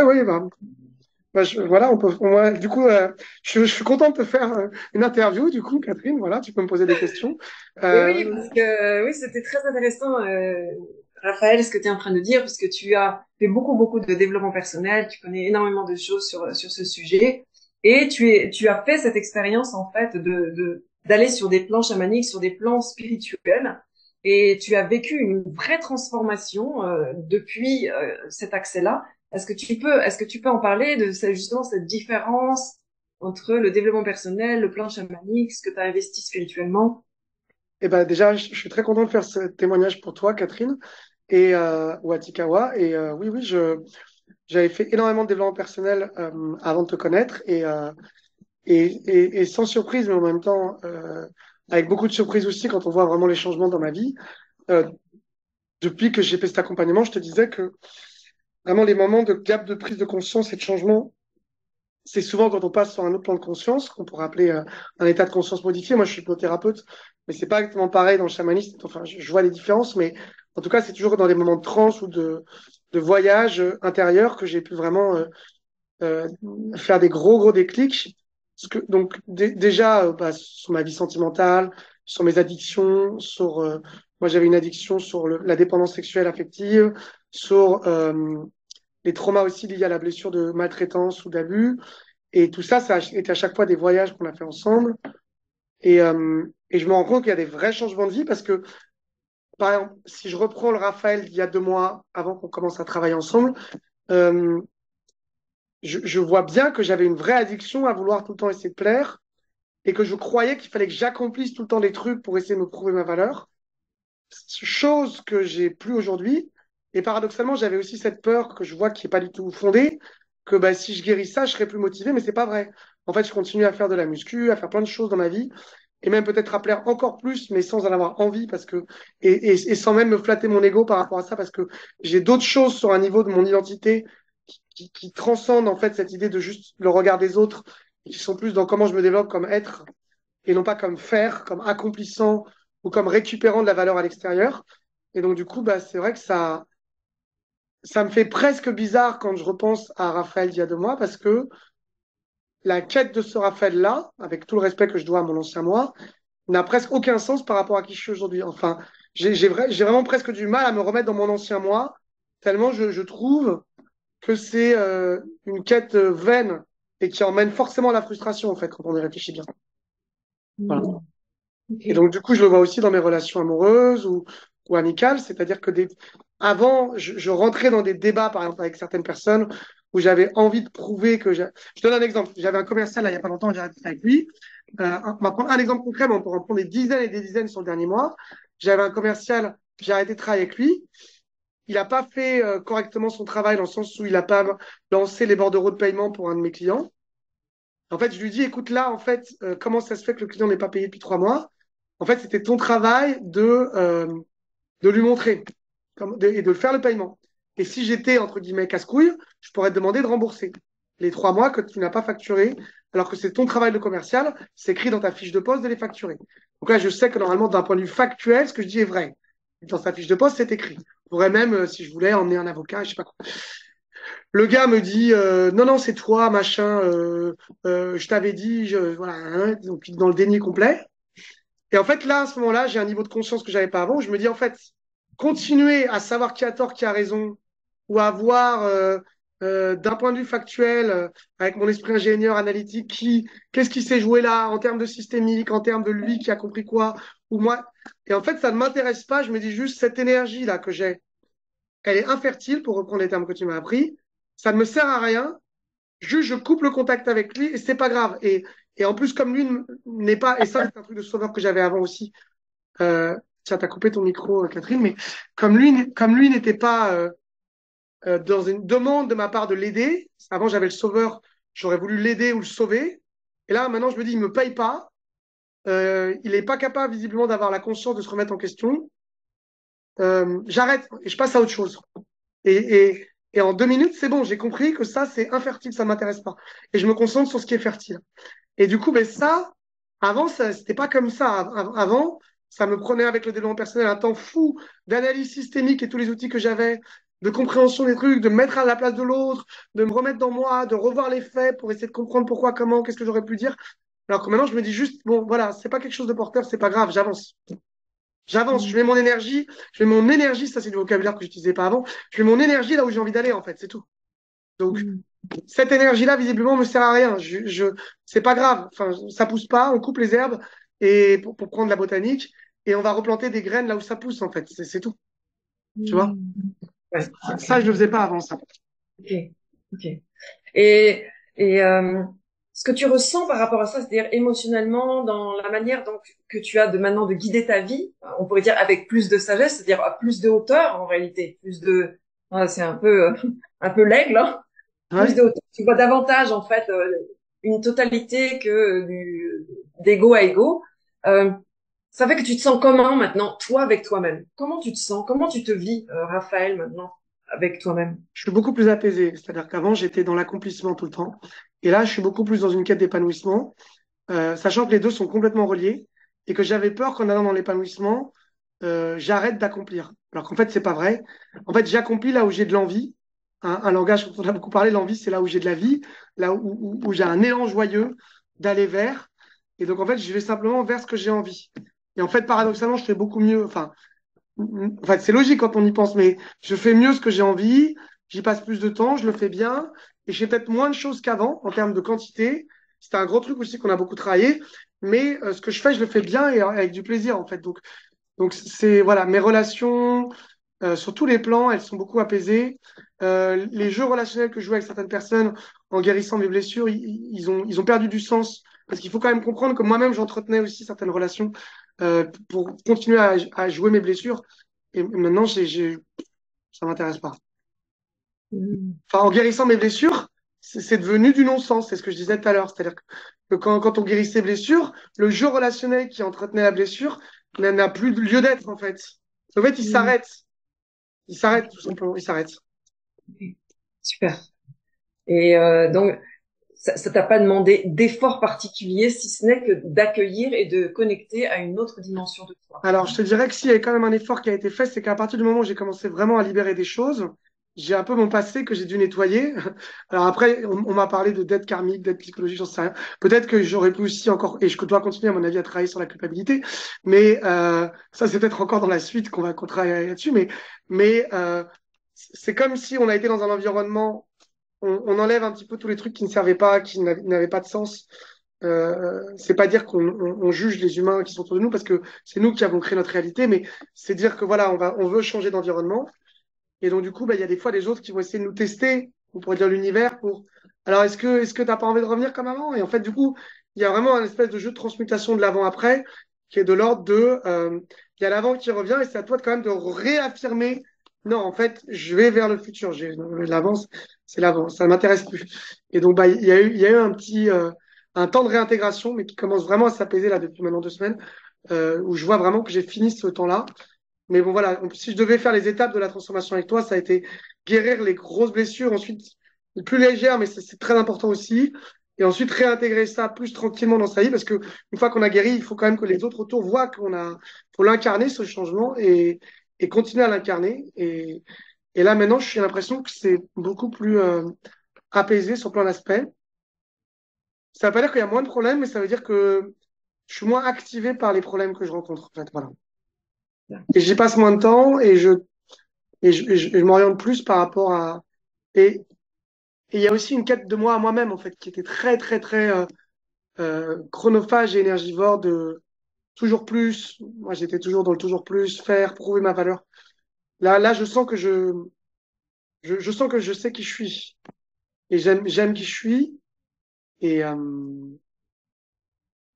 ouais, voilà, du coup, je suis content de te faire une interview, du coup, Catherine, voilà, tu peux me poser des questions. Et oui, Euh, parce que oui, c'était très intéressant, Raphaël, ce que tu es en train de dire, parce que tu as fait beaucoup, beaucoup de développement personnel, tu connais énormément de choses sur ce sujet, et tu as fait cette expérience, en fait, d'aller sur des plans chamaniques, sur des plans spirituels, et tu as vécu une vraie transformation, depuis, cet accès-là. Est-ce que tu peux en parler de justement cette différence entre le développement personnel, le plan chamanique, ce que tu as investi spirituellement? et ben déjà, je suis très content de faire ce témoignage pour toi, Catherine, ou Atikawa. Oui, oui, j'avais fait énormément de développement personnel avant de te connaître, et sans surprise, mais en même temps, avec beaucoup de surprises aussi quand on voit vraiment les changements dans ma vie. Euh, Depuis que j'ai fait cet accompagnement, je te disais que vraiment les moments de gap de prise de conscience et de changement, c'est souvent quand on passe sur un autre plan de conscience, qu'on pourrait appeler un état de conscience modifié. Moi, je suis hypnothérapeute, mais c'est pas exactement pareil dans le chamanisme. Enfin, je vois les différences, mais en tout cas, c'est toujours dans des moments de transe ou de voyage intérieur que j'ai pu vraiment euh, faire des gros déclics. Donc, déjà, bah, sur ma vie sentimentale, sur mes addictions, moi, j'avais une addiction sur la dépendance sexuelle affective, sur les traumas aussi liés à la blessure de maltraitance ou d'abus. Et tout ça, ça a été à chaque fois des voyages qu'on a fait ensemble. Et je me rends compte qu'il y a des vrais changements de vie parce que, par exemple, si je reprends le Raphaël d'il y a 2 mois, avant qu'on commence à travailler ensemble, euh, je vois bien que j'avais une vraie addiction à vouloir tout le temps essayer de plaire et que je croyais qu'il fallait que j'accomplisse tout le temps des trucs pour essayer de me prouver ma valeur. Chose que j'ai plus aujourd'hui. Et paradoxalement, j'avais aussi cette peur que je vois qui est pas du tout fondée, que bah, si je guéris ça, je serai plus motivé, mais c'est pas vrai. En fait, je continue à faire de la muscu, à faire plein de choses dans ma vie, et même peut-être à plaire encore plus, mais sans en avoir envie, et sans même me flatter mon ego par rapport à ça, parce que j'ai d'autres choses sur un niveau de mon identité qui transcendent en fait cette idée de juste le regard des autres, et qui sont plus dans comment je me développe comme être, et non pas comme faire, comme accomplissant ou comme récupérant de la valeur à l'extérieur. Et donc, du coup, bah, c'est vrai que ça me fait presque bizarre quand je repense à Raphaël d'il y a 2 mois, parce que la quête de ce Raphaël-là, avec tout le respect que je dois à mon ancien moi, n'a presque aucun sens par rapport à qui je suis aujourd'hui. Enfin, j'ai vraiment presque du mal à me remettre dans mon ancien moi, tellement je trouve que c'est une quête vaine et qui emmène forcément à la frustration, en fait, quand on y réfléchit bien. Voilà. Hmm. Ok. Et donc, du coup, je le vois aussi dans mes relations amoureuses ou amicales, c'est-à-dire que avant, je rentrais dans des débats, par exemple, avec certaines personnes où j'avais envie de prouver Je donne un exemple. J'avais un commercial, là, il n'y a pas longtemps, j'ai arrêté avec lui. On va prendre un exemple concret, mais on pourra en prendre des dizaines et des dizaines sur le dernier mois. J'avais un commercial, j'ai arrêté de travailler avec lui. Il n'a pas fait correctement son travail dans le sens où il n'a pas lancé les bordereaux de paiement pour un de mes clients. En fait, je lui dis, écoute, là, en fait, comment ça se fait que le client n'est pas payé depuis 3 mois? En fait, c'était ton travail de lui montrer et de le faire le paiement. Et si j'étais, entre guillemets, casse-couille, je pourrais te demander de rembourser les 3 mois que tu n'as pas facturé, alors que c'est ton travail de commercial, c'est écrit dans ta fiche de poste de les facturer. Donc là, je sais que normalement, d'un point de vue factuel, ce que je dis est vrai. Dans sa fiche de poste, c'est écrit. Je pourrais même, si je voulais, emmener un avocat, je sais pas quoi. Le gars me dit non, non, c'est toi, machin, je t'avais dit, voilà, hein, donc dans le déni complet. Et en fait, là, à ce moment-là, j'ai un niveau de conscience que j'avais pas avant, où je me dis, en fait, continuer à savoir qui a tort, qui a raison, ou à voir d'un point de vue factuel, avec mon esprit ingénieur analytique, qu'est-ce qui s'est joué là, en termes de systémique, en termes de lui qui a compris quoi, ou moi. Et en fait, ça ne m'intéresse pas, je me dis juste, cette énergie-là que j'ai, elle est infertile, pour reprendre les termes que tu m'as appris, ça ne me sert à rien, juste je coupe le contact avec lui et c'est pas grave. Et en plus, comme lui n'est pas, et ça c'est un truc de sauveur que j'avais avant aussi, tiens, t'as coupé ton micro, Catherine, mais comme lui n'était pas dans une demande de ma part de l'aider, avant j'avais le sauveur, j'aurais voulu l'aider ou le sauver, et là maintenant je me dis, il me paye pas, il n'est pas capable visiblement d'avoir la conscience de se remettre en question, j'arrête et je passe à autre chose. Et en 2 minutes, c'est bon, j'ai compris que ça, c'est infertile, ça ne m'intéresse pas. Et je me concentre sur ce qui est fertile. Et du coup, ben ça, avant, ça, c'était pas comme ça. Avant, ça me prenait avec le développement personnel un temps fou d'analyse systémique et tous les outils que j'avais, de compréhension des trucs, de me mettre à la place de l'autre, de me remettre dans moi, de revoir les faits pour essayer de comprendre pourquoi, comment, qu'est-ce que j'aurais pu dire. Alors que maintenant, je me dis juste, bon, voilà, c'est pas quelque chose de porteur, c'est pas grave, j'avance. J'avance, Mm. je mets mon énergie, ça c'est du vocabulaire que j'utilisais pas avant, je mets mon énergie là où j'ai envie d'aller, en fait, c'est tout. Donc, Mm. cette énergie-là, visiblement, me sert à rien. C'est pas grave. Enfin, ça pousse pas, on coupe les herbes et pour prendre la botanique et on va replanter des graines là où ça pousse, en fait. C'est tout. Tu vois? Mm. Ouais, Ça, je le faisais pas avant ça. ok, ok. Et, et ce que tu ressens par rapport à ça, c'est-à-dire émotionnellement, dans la manière donc que tu as de maintenant de guider ta vie, on pourrait dire avec plus de sagesse, c'est-à-dire à plus de hauteur en réalité, plus de, ah, c'est un peu un peu l'aigle, hein, plus Ouais. de hauteur. Tu vois davantage en fait une totalité que d'ego à ego. Euh, Ça fait que tu te sens comment maintenant, toi avec toi-même? Comment tu te sens? Comment tu te vis, Raphaël, maintenant avec toi-même? Je suis beaucoup plus apaisé. C'est-à-dire qu'avant, j'étais dans l'accomplissement tout le temps. Et là, je suis beaucoup plus dans une quête d'épanouissement, sachant que les deux sont complètement reliés et que j'avais peur qu'en allant dans l'épanouissement, j'arrête d'accomplir. Alors qu'en fait, c'est pas vrai. En fait, j'accomplis là où j'ai de l'envie. Un langage dont on a beaucoup parlé, l'envie, c'est là où j'ai de la vie, là où j'ai un élan joyeux d'aller vers. Et donc, en fait, je vais simplement vers ce que j'ai envie. Et en fait, paradoxalement, je fais beaucoup mieux. Enfin, c'est logique quand on y pense, mais je fais mieux ce que j'ai envie, j'y passe plus de temps, je le fais bien, et je fais peut-être moins de choses qu'avant en termes de quantité. C'était un gros truc aussi qu'on a beaucoup travaillé, mais ce que je fais, je le fais bien et avec du plaisir en fait. Donc c'est voilà, mes relations sur tous les plans, elles sont beaucoup apaisées. Les jeux relationnels que je joue avec certaines personnes en guérissant mes blessures, ils ont perdu du sens parce qu'il faut quand même comprendre que moi-même j'entretenais aussi certaines relations pour continuer à jouer mes blessures. Et maintenant, ça m'intéresse pas. Mm. Enfin, en guérissant mes blessures, c'est devenu du non-sens. C'est ce que je disais tout à l'heure. C'est-à-dire que quand on guérit ses blessures, le jeu relationnel qui entretenait la blessure n'a plus de lieu d'être en fait. En fait, il Mm. s'arrête. Il s'arrête, tout simplement, il s'arrête. Ok. Super. Et donc, ça t'a pas demandé d'effort particulier, si ce n'est que d'accueillir et de connecter à une autre dimension de toi. Alors, je te dirais que s'il y a quand même un effort qui a été fait, c'est qu'à partir du moment où j'ai commencé vraiment à libérer des choses, j'ai un peu mon passé que j'ai dû nettoyer. Alors après, on m'a parlé de dette karmique, dette psychologique, j'en sais rien. Peut-être que j'aurais pu aussi encore, et je dois continuer à mon avis à travailler sur la culpabilité, mais ça c'est peut-être encore dans la suite qu'on travaille là-dessus, mais c'est comme si on a été dans un environnement, on enlève un petit peu tous les trucs qui ne servaient pas, qui n'avaient pas de sens. C'est pas dire qu'on juge les humains qui sont autour de nous parce que c'est nous qui avons créé notre réalité, mais c'est dire que voilà, on veut changer d'environnement. Et donc, du coup, bah, il y a des fois des autres qui vont essayer de nous tester, on pourrait dire l'univers, pour. Alors, est-ce que t'as pas envie de revenir comme avant? Et en fait, du coup, il y a vraiment un espèce de jeu de transmutation de l'avant-après qui est de l'ordre de. Il y a l'avant qui revient et c'est à toi de, quand même de réaffirmer. Non, en fait, je vais vers le futur. L'avance, c'est l'avant. Ça ne m'intéresse plus. Et donc, bah, il y a eu un temps de réintégration, mais qui commence vraiment à s'apaiser là depuis maintenant 2 semaines, où je vois vraiment que j'ai fini ce temps-là. Mais bon, voilà, si je devais faire les étapes de la transformation avec toi, ça a été guérir les grosses blessures, ensuite les plus légères, mais c'est très important aussi. Et ensuite réintégrer ça plus tranquillement dans sa vie, parce que une fois qu'on a guéri, il faut quand même que les autres autour voient faut l'incarner ce changement et continuer à l'incarner. Et là maintenant, j'ai l'impression que c'est beaucoup plus apaisé sur plein d'aspects. Ça veut pas dire qu'il y a moins de problèmes, mais ça veut dire que je suis moins activé par les problèmes que je rencontre. En fait, voilà. Et j'y passe moins de temps et je m'oriente plus par rapport à. Et et il y a aussi une quête de moi à moi-même, en fait, qui était très, très, très chronophage et énergivore de toujours plus. Moi, j'étais toujours dans le toujours plus, faire, prouver ma valeur. Là, je sens que je sais qui je suis. Et j'aime qui je suis. Et, euh,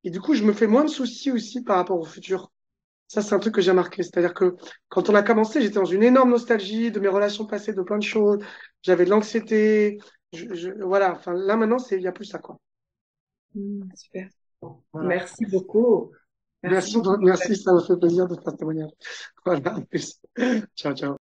et du coup, je me fais moins de soucis aussi par rapport au futur. Ça, c'est un truc que j'ai marqué. C'est-à-dire que quand on a commencé, j'étais dans une énorme nostalgie de mes relations passées, de plein de choses. J'avais de l'anxiété. Voilà. Enfin, là, maintenant, il n'y a plus ça, quoi. Super. Voilà. Merci beaucoup. Merci Merci, beaucoup. merci, ça me fait plaisir de faire ce témoignage. Voilà, en plus. Ciao, ciao.